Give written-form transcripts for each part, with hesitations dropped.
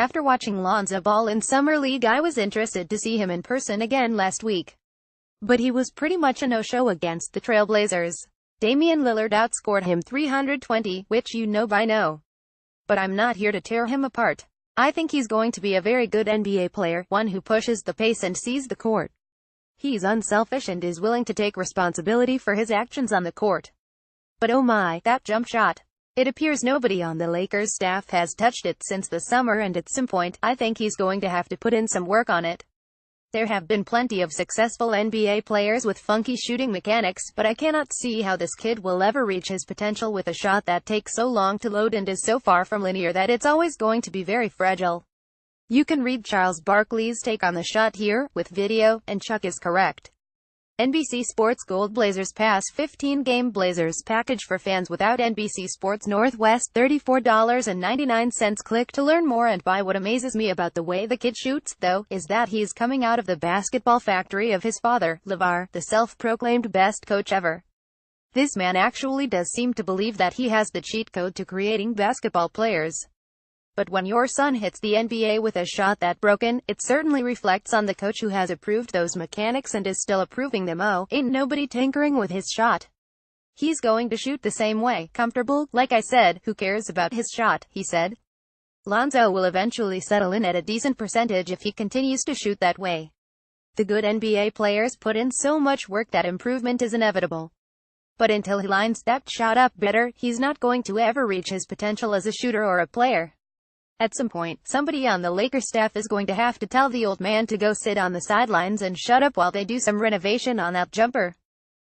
After watching Lonzo Ball in Summer League, I was interested to see him in person again last week. But he was pretty much a no-show against the Trailblazers. Damian Lillard outscored him 320, which you know by now. But I'm not here to tear him apart. I think he's going to be a very good NBA player, one who pushes the pace and sees the court. He's unselfish and is willing to take responsibility for his actions on the court. But oh my, that jump shot. It appears nobody on the Lakers staff has touched it since the summer, and at some point, I think he's going to have to put in some work on it. There have been plenty of successful NBA players with funky shooting mechanics, but I cannot see how this kid will ever reach his potential with a shot that takes so long to load and is so far from linear that it's always going to be very fragile. You can read Charles Barkley's take on the shot here, with video, and Chuck is correct. NBC Sports Gold Blazers Pass 15-game Blazers package for fans without NBC Sports Northwest $34.99. Click to learn more and buy. What amazes me about the way the kid shoots, though, is that he's coming out of the basketball factory of his father, LeVar, the self-proclaimed best coach ever. This man actually does seem to believe that he has the cheat code to creating basketball players. But when your son hits the NBA with a shot that broken, it certainly reflects on the coach who has approved those mechanics and is still approving them. Oh, ain't nobody tinkering with his shot. He's going to shoot the same way, comfortable. Like I said, who cares about his shot, he said. Lonzo will eventually settle in at a decent percentage if he continues to shoot that way. The good NBA players put in so much work that improvement is inevitable. But until he lines that shot up better, he's not going to ever reach his potential as a shooter or a player. At some point, somebody on the Lakers staff is going to have to tell the old man to go sit on the sidelines and shut up while they do some renovation on that jumper.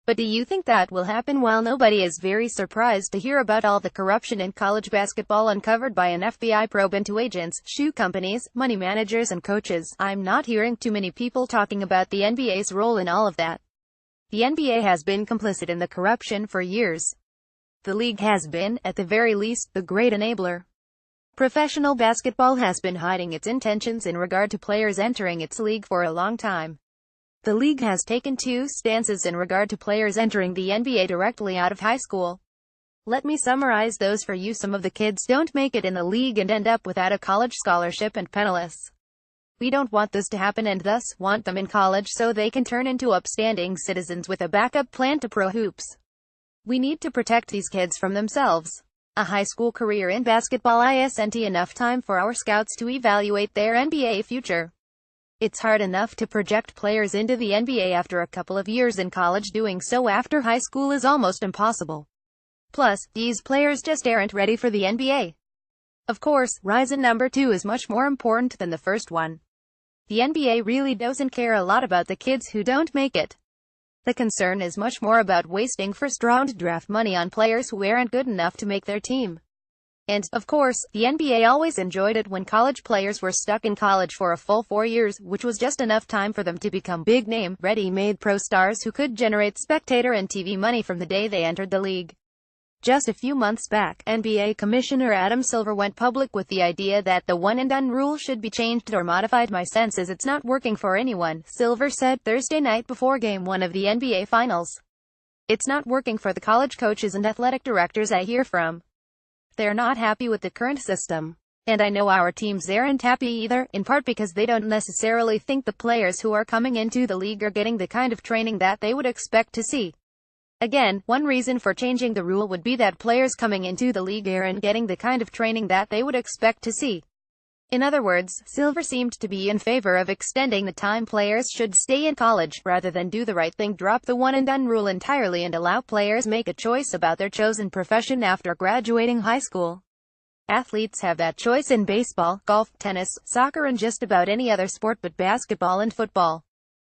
But do you think that will happen? While nobody is very surprised to hear about all the corruption in college basketball uncovered by an FBI probe into agents, shoe companies, money managers and coaches, I'm not hearing too many people talking about the NBA's role in all of that. The NBA has been complicit in the corruption for years. The league has been, at the very least, the great enabler. Professional basketball has been hiding its intentions in regard to players entering its league for a long time. The league has taken two stances in regard to players entering the NBA directly out of high school. Let me summarize those for you. Some of the kids don't make it in the league and end up without a college scholarship and penniless. We don't want this to happen and thus want them in college so they can turn into upstanding citizens with a backup plan to pro hoops. We need to protect these kids from themselves. A high school career in basketball isn't enough time for our scouts to evaluate their NBA future. It's hard enough to project players into the NBA after a couple of years in college. Doing so after high school is almost impossible. Plus, these players just aren't ready for the NBA. Of course, reason number 2 is much more important than the first one. The NBA really doesn't care a lot about the kids who don't make it. The concern is much more about wasting first-round draft money on players who aren't good enough to make their team. And, of course, the NBA always enjoyed it when college players were stuck in college for a full 4 years, which was just enough time for them to become big-name, ready-made pro stars who could generate spectator and TV money from the day they entered the league. Just a few months back, NBA Commissioner Adam Silver went public with the idea that the one-and-done rule should be changed or modified. My sense is it's not working for anyone, Silver said Thursday night before Game 1 of the NBA Finals. It's not working for the college coaches and athletic directors I hear from. They're not happy with the current system. And I know our teams aren't happy either, in part because they don't necessarily think the players who are coming into the league are getting the kind of training that they would expect to see. Again, one reason for changing the rule would be that players coming into the league aren't getting the kind of training that they would expect to see. In other words, Silver seemed to be in favor of extending the time players should stay in college, rather than do the right thing, drop the one-and-done rule entirely and allow players make a choice about their chosen profession after graduating high school. Athletes have that choice in baseball, golf, tennis, soccer and just about any other sport but basketball and football.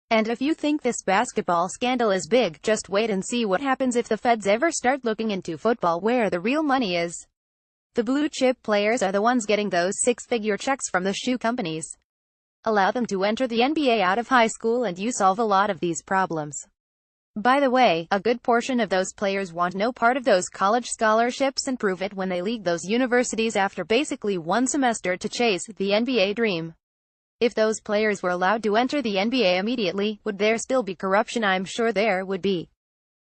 And if you think this basketball scandal is big, just wait and see what happens if the feds ever start looking into football, where the real money is. The blue-chip players are the ones getting those six-figure checks from the shoe companies. Allow them to enter the NBA out of high school and you solve a lot of these problems. By the way, a good portion of those players want no part of those college scholarships and prove it when they leave those universities after basically one semester to chase the NBA dream. If those players were allowed to enter the NBA immediately, would there still be corruption? I'm sure there would be.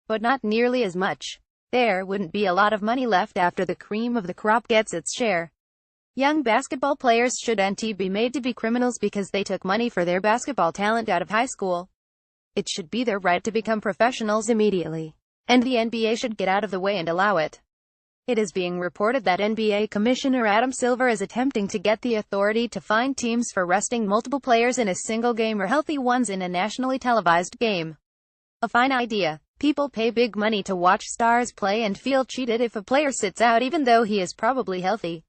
But not nearly as much. There wouldn't be a lot of money left after the cream of the crop gets its share. Young basketball players shouldn't be made to be criminals because they took money for their basketball talent out of high school. It should be their right to become professionals immediately. And the NBA should get out of the way and allow it. It is being reported that NBA Commissioner Adam Silver is attempting to get the authority to fine teams for resting multiple players in a single game or healthy ones in a nationally televised game. A fine idea. People pay big money to watch stars play and feel cheated if a player sits out even though he is probably healthy.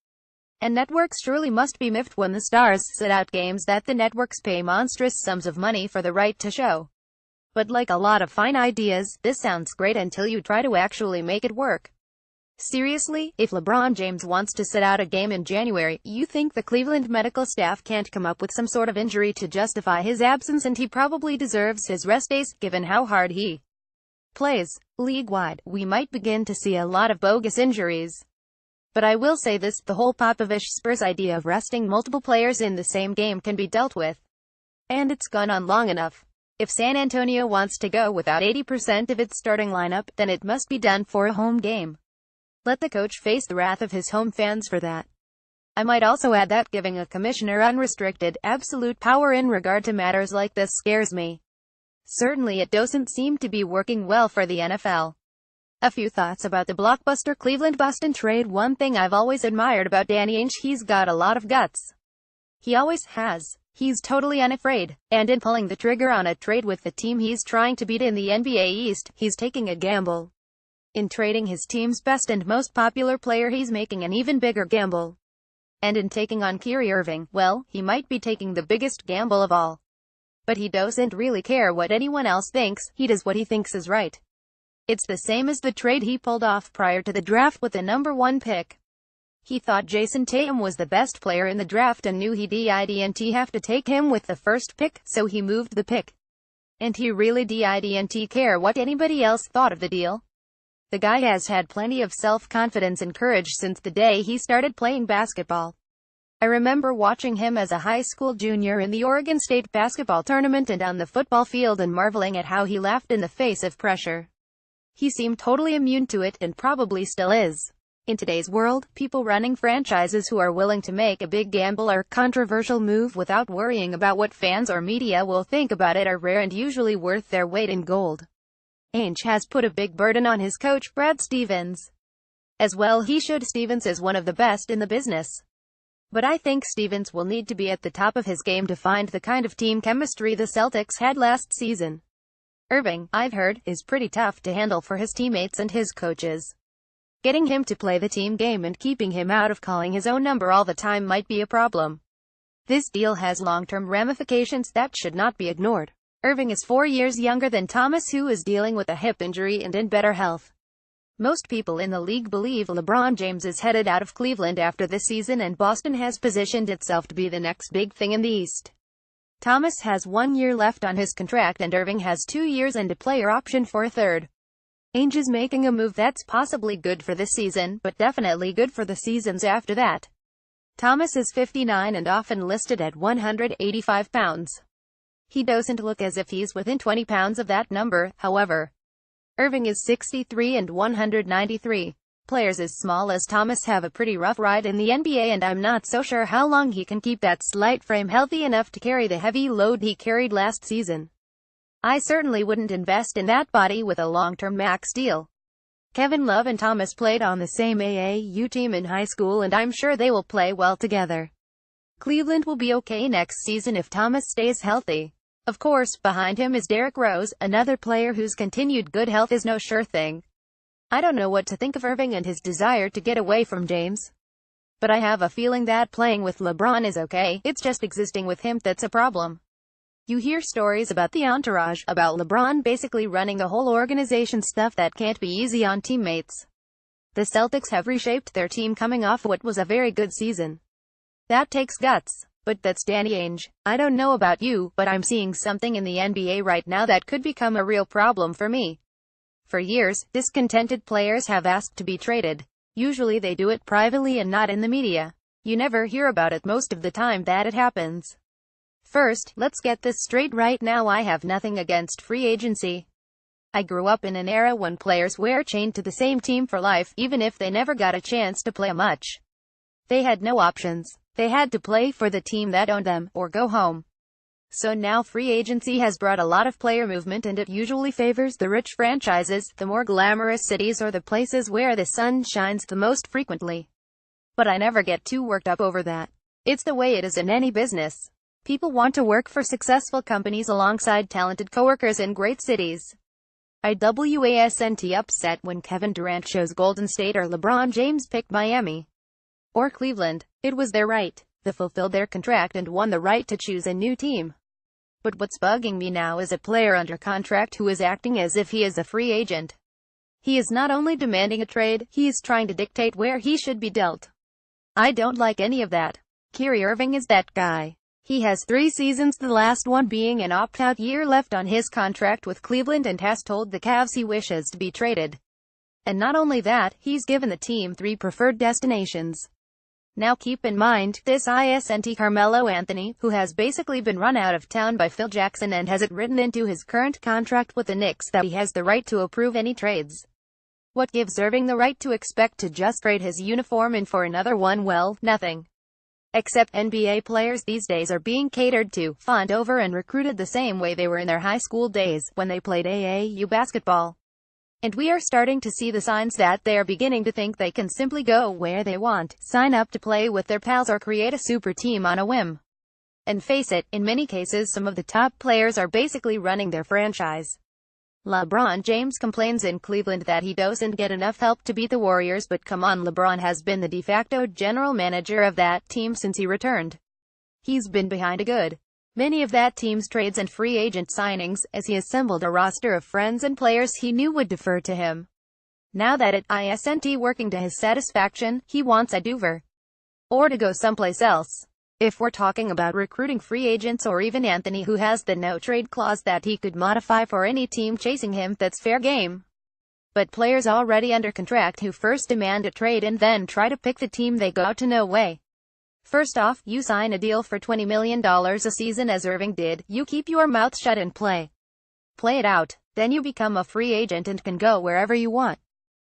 And networks surely must be miffed when the stars sit out games that the networks pay monstrous sums of money for the right to show. But like a lot of fine ideas, this sounds great until you try to actually make it work. Seriously, if LeBron James wants to sit out a game in January, you think the Cleveland medical staff can't come up with some sort of injury to justify his absence, and he probably deserves his rest days, given how hard he plays. League-wide, we might begin to see a lot of bogus injuries. But I will say this, the whole Popovich-Spurs idea of resting multiple players in the same game can be dealt with. And it's gone on long enough. If San Antonio wants to go without 80% of its starting lineup, then it must be done for a home game. Let the coach face the wrath of his home fans for that. I might also add that giving a commissioner unrestricted, absolute power in regard to matters like this scares me. Certainly it doesn't seem to be working well for the NFL. A few thoughts about the blockbuster Cleveland-Boston trade. One thing I've always admired about Danny Ainge, he's got a lot of guts. He always has. He's totally unafraid. And in pulling the trigger on a trade with the team he's trying to beat in the NBA East, he's taking a gamble. In trading his team's best and most popular player, he's making an even bigger gamble. And in taking on Kyrie Irving, well, he might be taking the biggest gamble of all. But he doesn't really care what anyone else thinks, he does what he thinks is right. It's the same as the trade he pulled off prior to the draft with the number 1 pick. He thought Jason Tatum was the best player in the draft and knew he didn't have to take him with the first pick, so he moved the pick. And he really didn't care what anybody else thought of the deal. The guy has had plenty of self-confidence and courage since the day he started playing basketball. I remember watching him as a high school junior in the Oregon State basketball tournament and on the football field and marveling at how he laughed in the face of pressure. He seemed totally immune to it, and probably still is. In today's world, people running franchises who are willing to make a big gamble or controversial move without worrying about what fans or media will think about it are rare and usually worth their weight in gold. Ainge has put a big burden on his coach, Brad Stevens. As well he should. Stevens is one of the best in the business. But I think Stevens will need to be at the top of his game to find the kind of team chemistry the Celtics had last season. Irving, I've heard, is pretty tough to handle for his teammates and his coaches. Getting him to play the team game and keeping him out of calling his own number all the time might be a problem. This deal has long-term ramifications that should not be ignored. Irving is 4 years younger than Thomas, who is dealing with a hip injury and in better health. Most people in the league believe LeBron James is headed out of Cleveland after this season, and Boston has positioned itself to be the next big thing in the East. Thomas has 1 year left on his contract and Irving has 2 years and a player option for a third. Ainge is making a move that's possibly good for this season, but definitely good for the seasons after that. Thomas is 59 and often listed at 185 pounds. He doesn't look as if he's within 20 pounds of that number, however. Irving is 63 and 193. Players as small as Thomas have a pretty rough ride in the NBA, and I'm not so sure how long he can keep that slight frame healthy enough to carry the heavy load he carried last season. I certainly wouldn't invest in that body with a long-term max deal. Kevin Love and Thomas played on the same AAU team in high school, and I'm sure they will play well together. Cleveland will be okay next season if Thomas stays healthy. Of course, behind him is Derrick Rose, another player whose continued good health is no sure thing. I don't know what to think of Irving and his desire to get away from James. But I have a feeling that playing with LeBron is okay, it's just existing with him that's a problem. You hear stories about the entourage, about LeBron basically running the whole organization, stuff that can't be easy on teammates. The Celtics have reshaped their team coming off what was a very good season. That takes guts. But that's Danny Ainge. I don't know about you, but I'm seeing something in the NBA right now that could become a real problem for me. For years, discontented players have asked to be traded. Usually they do it privately and not in the media. You never hear about it most of the time that it happens. First, let's get this straight right now. I have nothing against free agency. I grew up in an era when players were chained to the same team for life, even if they never got a chance to play much. They had no options. They had to play for the team that owned them, or go home. So now free agency has brought a lot of player movement, and it usually favors the rich franchises, the more glamorous cities, or the places where the sun shines the most frequently. But I never get too worked up over that. It's the way it is in any business. People want to work for successful companies alongside talented coworkers in great cities. I wasn't upset when Kevin Durant chose Golden State or LeBron James picked Miami or Cleveland. It was their right. They fulfilled their contract and won the right to choose a new team. But what's bugging me now is a player under contract who is acting as if he is a free agent. He is not only demanding a trade, he is trying to dictate where he should be dealt. I don't like any of that. Kyrie Irving is that guy. He has 3 seasons, the last one being an opt-out year, left on his contract with Cleveland, and has told the Cavs he wishes to be traded. And not only that, he's given the team 3 preferred destinations. Now keep in mind, this isn't Carmelo Anthony, who has basically been run out of town by Phil Jackson and has it written into his current contract with the Knicks that he has the right to approve any trades. What gives Irving the right to expect to just trade his uniform in for another one? Well, nothing. Except NBA players these days are being catered to, fawned over, and recruited the same way they were in their high school days, when they played AAU basketball. And we are starting to see the signs that they are beginning to think they can simply go where they want, sign up to play with their pals, or create a super team on a whim. And face it, in many cases some of the top players are basically running their franchise. LeBron James complains in Cleveland that he doesn't get enough help to beat the Warriors, but come on, LeBron has been the de facto general manager of that team since he returned. He's been behind a good many of that team's trades and free agent signings, as he assembled a roster of friends and players he knew would defer to him. Now that it isn't working to his satisfaction, he wants a do-over. Or to go someplace else. If we're talking about recruiting free agents, or even Anthony, who has the no-trade clause that he could modify for any team chasing him, that's fair game. But players already under contract who first demand a trade and then try to pick the team they go to, no way. First off, you sign a deal for $20 million a season as Irving did, you keep your mouth shut and play it out. Then you become a free agent and can go wherever you want.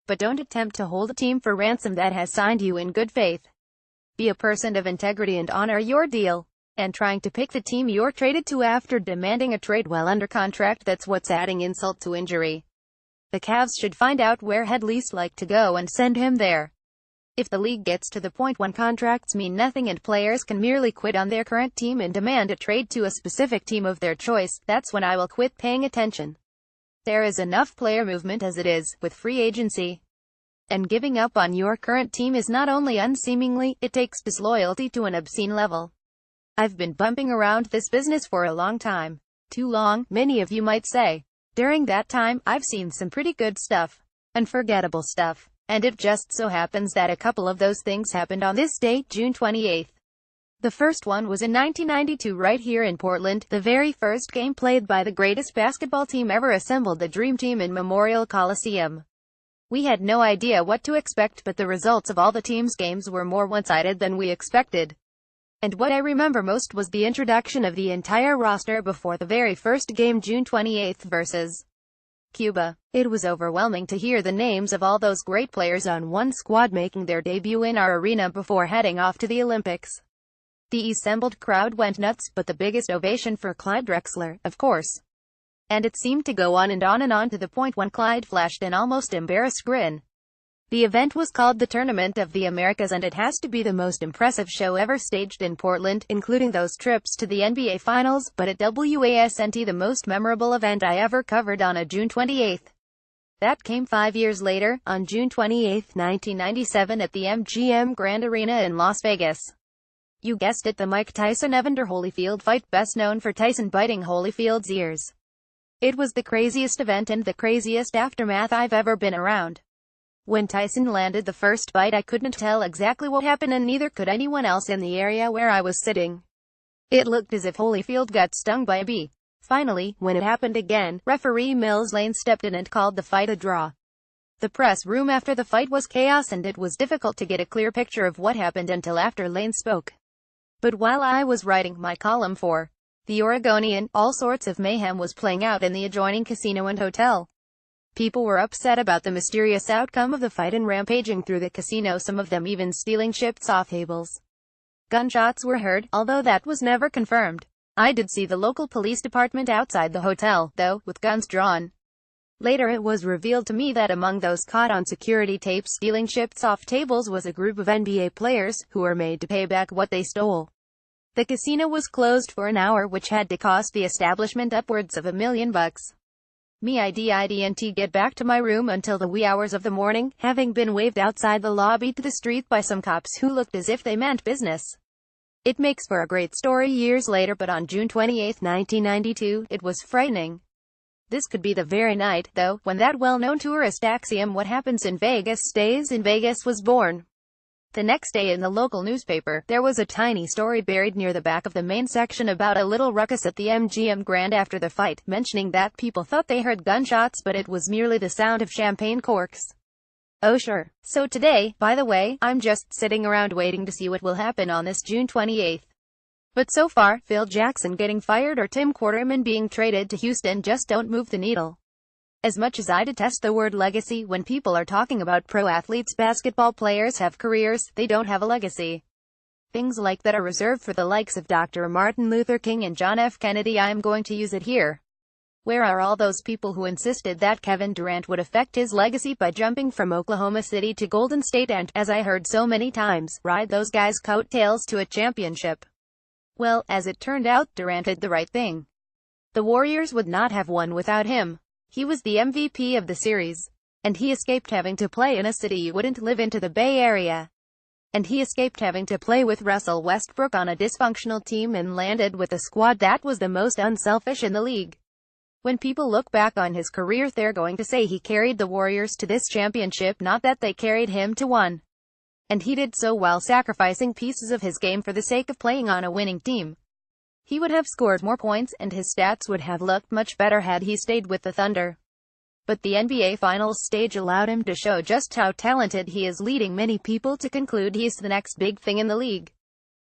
But don't attempt to hold a team for ransom that has signed you in good faith. Be a person of integrity and honor your deal. And trying to pick the team you're traded to after demanding a trade while under contract, that's what's adding insult to injury. The Cavs should find out where he'd least like to go and send him there. If the league gets to the point when contracts mean nothing and players can merely quit on their current team and demand a trade to a specific team of their choice, that's when I will quit paying attention. There is enough player movement as it is, with free agency. And giving up on your current team is not only unseemly, it takes disloyalty to an obscene level. I've been bumping around this business for a long time. Too long, many of you might say. During that time, I've seen some pretty good stuff. Unforgettable stuff. And it just so happens that a couple of those things happened on this date, June 28th. The first one was in 1992 right here in Portland, the very first game played by the greatest basketball team ever assembled, the Dream Team, in Memorial Coliseum. We had no idea what to expect, but the results of all the team's games were more one-sided than we expected. And what I remember most was the introduction of the entire roster before the very first game, June 28th versus Cuba. It was overwhelming to hear the names of all those great players on one squad making their debut in our arena before heading off to the Olympics. The assembled crowd went nuts, but the biggest ovation for Clyde Drexler, of course. And it seemed to go on and on and on to the point when Clyde flashed an almost embarrassed grin. The event was called the Tournament of the Americas, and it has to be the most impressive show ever staged in Portland, including those trips to the NBA Finals, but it wasn't the most memorable event I ever covered on a June 28th. That came 5 years later, on June 28, 1997, at the MGM Grand Arena in Las Vegas. You guessed it, the Mike Tyson-Evander Holyfield fight, best known for Tyson biting Holyfield's ears. It was the craziest event and the craziest aftermath I've ever been around. When Tyson landed the first bite, I couldn't tell exactly what happened, and neither could anyone else in the area where I was sitting. It looked as if Holyfield got stung by a bee. Finally, when it happened again, referee Mills Lane stepped in and called the fight a draw. The press room after the fight was chaos, and it was difficult to get a clear picture of what happened until after Lane spoke. But while I was writing my column for The Oregonian, all sorts of mayhem was playing out in the adjoining casino and hotel. People were upset about the mysterious outcome of the fight and rampaging through the casino, some of them even stealing chips off tables. Gunshots were heard, although that was never confirmed. I did see the local police department outside the hotel, though, with guns drawn. Later it was revealed to me that among those caught on security tapes stealing chips off tables was a group of NBA players, who were made to pay back what they stole. The casino was closed for an hour, which had to cost the establishment upwards of $1 million. Me I didn't get back to my room until the wee hours of the morning, having been waved outside the lobby to the street by some cops who looked as if they meant business. It makes for a great story years later, but on June 28, 1992, it was frightening. This could be the very night, though, when that well-known tourist axiom "what happens in Vegas stays in Vegas" was born. The next day in the local newspaper, there was a tiny story buried near the back of the main section about a little ruckus at the MGM Grand after the fight, mentioning that people thought they heard gunshots, but it was merely the sound of champagne corks. Oh sure. So today, by the way, I'm just sitting around waiting to see what will happen on this June 28th. But so far, Phil Jackson getting fired or Tim Quarterman being traded to Houston just don't move the needle. As much as I detest the word legacy when people are talking about pro athletes, basketball players have careers, they don't have a legacy. Things like that are reserved for the likes of Dr. Martin Luther King and John F. Kennedy. I'm going to use it here. Where are all those people who insisted that Kevin Durant would affect his legacy by jumping from Oklahoma City to Golden State and, as I heard so many times, ride those guys' coattails to a championship? Well, as it turned out, Durant did the right thing. The Warriors would not have won without him. He was the MVP of the series. And he escaped having to play in a city you wouldn't live into, the Bay Area. And he escaped having to play with Russell Westbrook on a dysfunctional team and landed with a squad that was the most unselfish in the league. When people look back on his career, they're going to say he carried the Warriors to this championship, not that they carried him to one. And he did so while sacrificing pieces of his game for the sake of playing on a winning team. He would have scored more points and his stats would have looked much better had he stayed with the Thunder. But the NBA Finals stage allowed him to show just how talented he is, leading many people to conclude he's the next big thing in the league.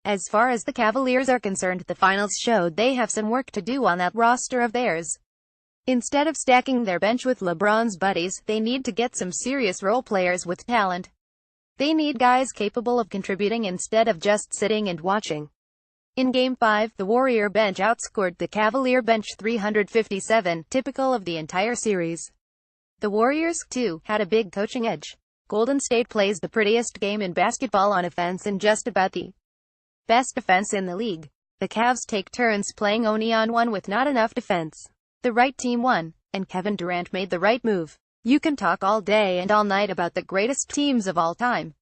As far as the Cavaliers are concerned, the Finals showed they have some work to do on that roster of theirs. Instead of stacking their bench with LeBron's buddies, they need to get some serious role players with talent. They need guys capable of contributing instead of just sitting and watching. In Game 5, the Warrior bench outscored the Cavalier bench 357, typical of the entire series. The Warriors, too, had a big coaching edge. Golden State plays the prettiest game in basketball on offense and just about the best defense in the league. The Cavs take turns playing only on one with not enough defense. The right team won, and Kevin Durant made the right move. You can talk all day and all night about the greatest teams of all time,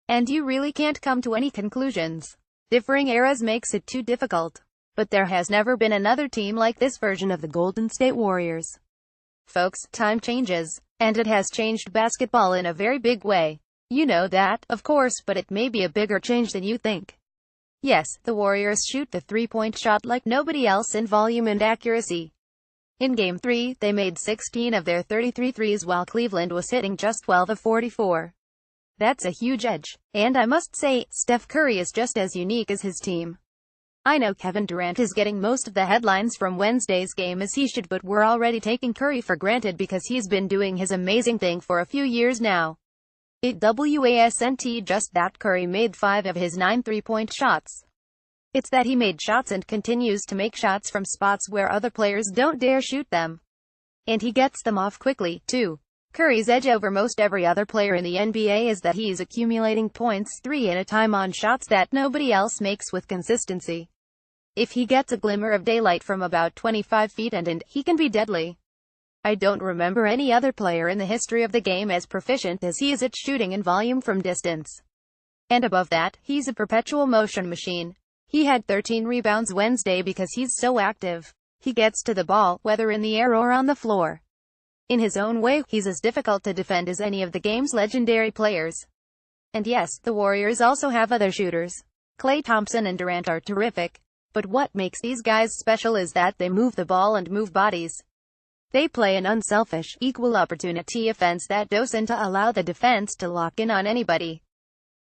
and you really can't come to any conclusions. Differing eras makes it too difficult. But there has never been another team like this version of the Golden State Warriors. Folks, time changes. And it has changed basketball in a very big way. You know that, of course, but it may be a bigger change than you think. Yes, the Warriors shoot the three-point shot like nobody else in volume and accuracy. In Game 3, they made 16 of their 33 threes while Cleveland was hitting just 12 of 44. That's a huge edge. And I must say, Steph Curry is just as unique as his team. I know Kevin Durant is getting most of the headlines from Wednesday's game, as he should, but we're already taking Curry for granted because he's been doing his amazing thing for a few years now. It wasn't just that Curry made 5 of his 9 three-point shots. It's that he made shots and continues to make shots from spots where other players don't dare shoot them. And he gets them off quickly, too. Curry's edge over most every other player in the NBA is that he's accumulating points 3 at a time on shots that nobody else makes with consistency. If he gets a glimmer of daylight from about 25 feet and he can be deadly. I don't remember any other player in the history of the game as proficient as he is at shooting in volume from distance. And above that, he's a perpetual motion machine. He had 13 rebounds Wednesday because he's so active. He gets to the ball, whether in the air or on the floor. In his own way, he's as difficult to defend as any of the game's legendary players. And yes, the Warriors also have other shooters. Klay Thompson and Durant are terrific. But what makes these guys special is that they move the ball and move bodies. They play an unselfish, equal opportunity offense that doesn't allow the defense to lock in on anybody.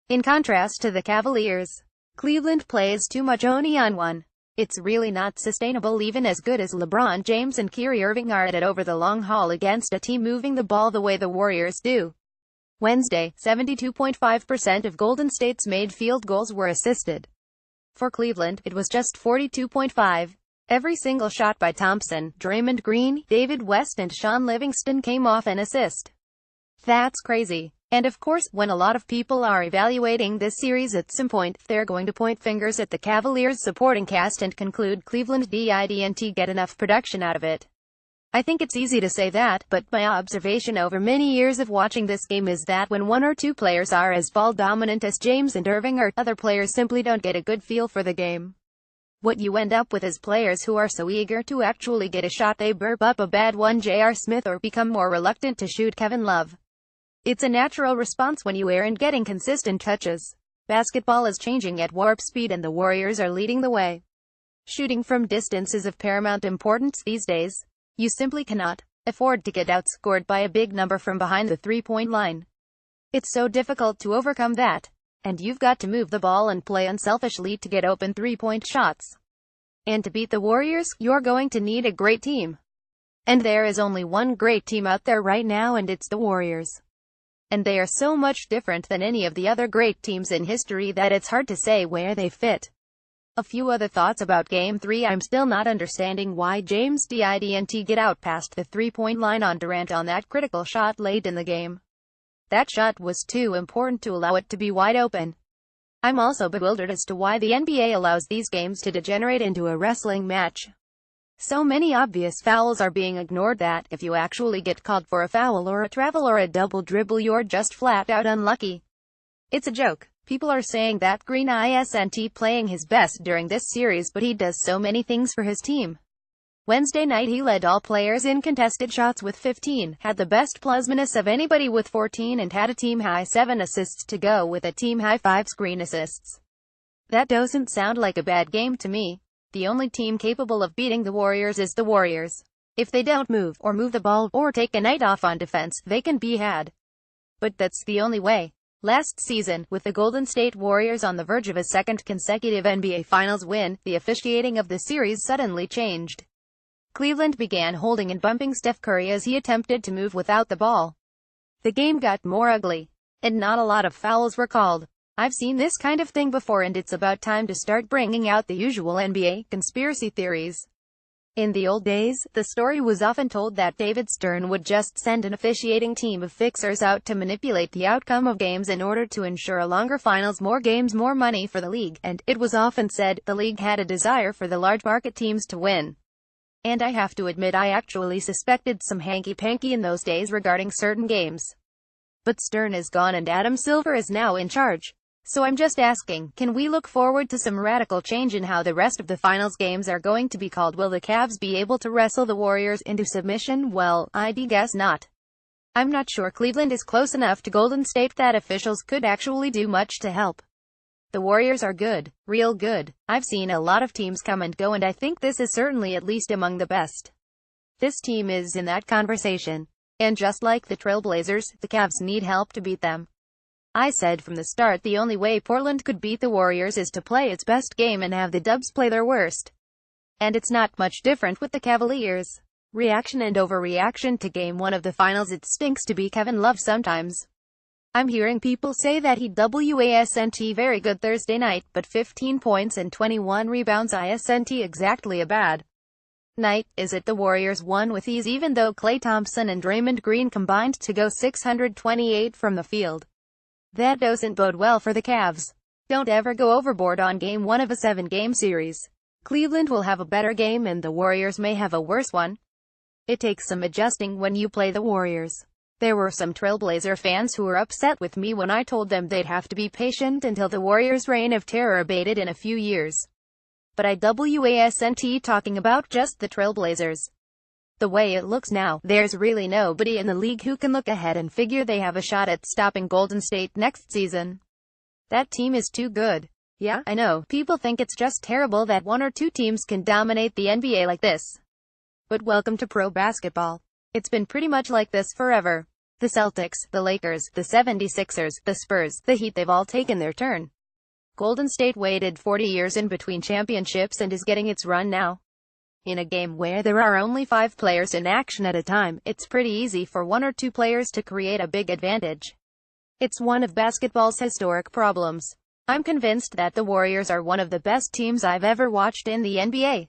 In contrast to the Cavaliers, Cleveland plays too much only on one. It's really not sustainable even as good as LeBron James and Kyrie Irving are at it over the long haul against a team moving the ball the way the Warriors do. Wednesday, 72.5% of Golden State's made field goals were assisted. For Cleveland, it was just 42.5. Every single shot by Thompson, Draymond Green, David West and Sean Livingston came off an assist. That's crazy. And of course, when a lot of people are evaluating this series at some point, they're going to point fingers at the Cavaliers' supporting cast and conclude Cleveland didn't get enough production out of it. I think it's easy to say that, but my observation over many years of watching this game is that when one or two players are as ball dominant as James and Irving are, other players simply don't get a good feel for the game. What you end up with is players who are so eager to actually get a shot they burp up a bad one J.R. Smith or become more reluctant to shoot Kevin Love. It's a natural response when you aren't getting consistent touches. Basketball is changing at warp speed and the Warriors are leading the way. Shooting from distance is of paramount importance these days. You simply cannot afford to get outscored by a big number from behind the three-point line. It's so difficult to overcome that. And you've got to move the ball and play unselfishly to get open three-point shots. And to beat the Warriors, you're going to need a great team. And there is only one great team out there right now and it's the Warriors. And they are so much different than any of the other great teams in history that it's hard to say where they fit. A few other thoughts about Game 3. I'm still not understanding why James didn't get out past the three-point line on Durant on that critical shot late in the game. That shot was too important to allow it to be wide open. I'm also bewildered as to why the NBA allows these games to degenerate into a wrestling match. So many obvious fouls are being ignored that, if you actually get called for a foul or a travel or a double dribble, you're just flat out unlucky. It's a joke. People are saying that Green isn't playing his best during this series, but he does so many things for his team. Wednesday night he led all players in contested shots with 15, had the best plus-minus of anybody with 14 and had a team-high 7 assists to go with a team-high 5 screen assists. That doesn't sound like a bad game to me. The only team capable of beating the Warriors is the Warriors. If they don't move the ball, or take a night off on defense, they can be had. But that's the only way. Last season, with the Golden State Warriors on the verge of a second consecutive NBA Finals win, the officiating of the series suddenly changed. Cleveland began holding and bumping Steph Curry as he attempted to move without the ball. The game got more ugly. And not a lot of fouls were called. I've seen this kind of thing before and it's about time to start bringing out the usual NBA conspiracy theories. In the old days, the story was often told that David Stern would just send an officiating team of fixers out to manipulate the outcome of games in order to ensure a longer finals, more games, more money for the league, and, it was often said, the league had a desire for the large market teams to win. And I have to admit I actually suspected some hanky-panky in those days regarding certain games. But Stern is gone and Adam Silver is now in charge. So I'm just asking, can we look forward to some radical change in how the rest of the finals games are going to be called? Will the Cavs be able to wrestle the Warriors into submission? Well, I'd guess not. I'm not sure Cleveland is close enough to Golden State that officials could actually do much to help. The Warriors are good, real good. I've seen a lot of teams come and go and I think this is certainly at least among the best. This team is in that conversation. And just like the Trailblazers, the Cavs need help to beat them. I said from the start the only way Portland could beat the Warriors is to play its best game and have the Dubs play their worst. And it's not much different with the Cavaliers. Reaction and overreaction to Game 1 of the Finals. It stinks to be Kevin Love sometimes. I'm hearing people say that he wasn't very good Thursday night, but 15 points and 21 rebounds isn't exactly a bad night, is it? The Warriors won with ease even though Klay Thompson and Draymond Green combined to go 628 from the field. That doesn't bode well for the Cavs. Don't ever go overboard on Game 1 of a 7-game series. Cleveland will have a better game and the Warriors may have a worse one. It takes some adjusting when you play the Warriors. There were some Trailblazer fans who were upset with me when I told them they'd have to be patient until the Warriors' reign of terror abated in a few years. But I wasn't talking about just the Trailblazers. The way it looks now, there's really nobody in the league who can look ahead and figure they have a shot at stopping Golden State next season. That team is too good. Yeah, I know, people think it's just terrible that one or two teams can dominate the NBA like this. But welcome to pro basketball. It's been pretty much like this forever. The Celtics, the Lakers, the 76ers, the Spurs, the Heat, they've all taken their turn. Golden State waited 40 years in between championships and is getting its run now. In a game where there are only 5 players in action at a time, it's pretty easy for 1 or 2 players to create a big advantage. It's one of basketball's historic problems. I'm convinced that the Warriors are one of the best teams I've ever watched in the NBA.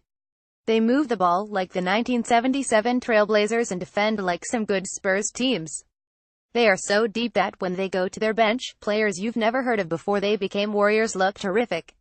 They move the ball like the 1977 Trailblazers and defend like some good Spurs teams. They are so deep that when they go to their bench, players you've never heard of before they became Warriors look terrific.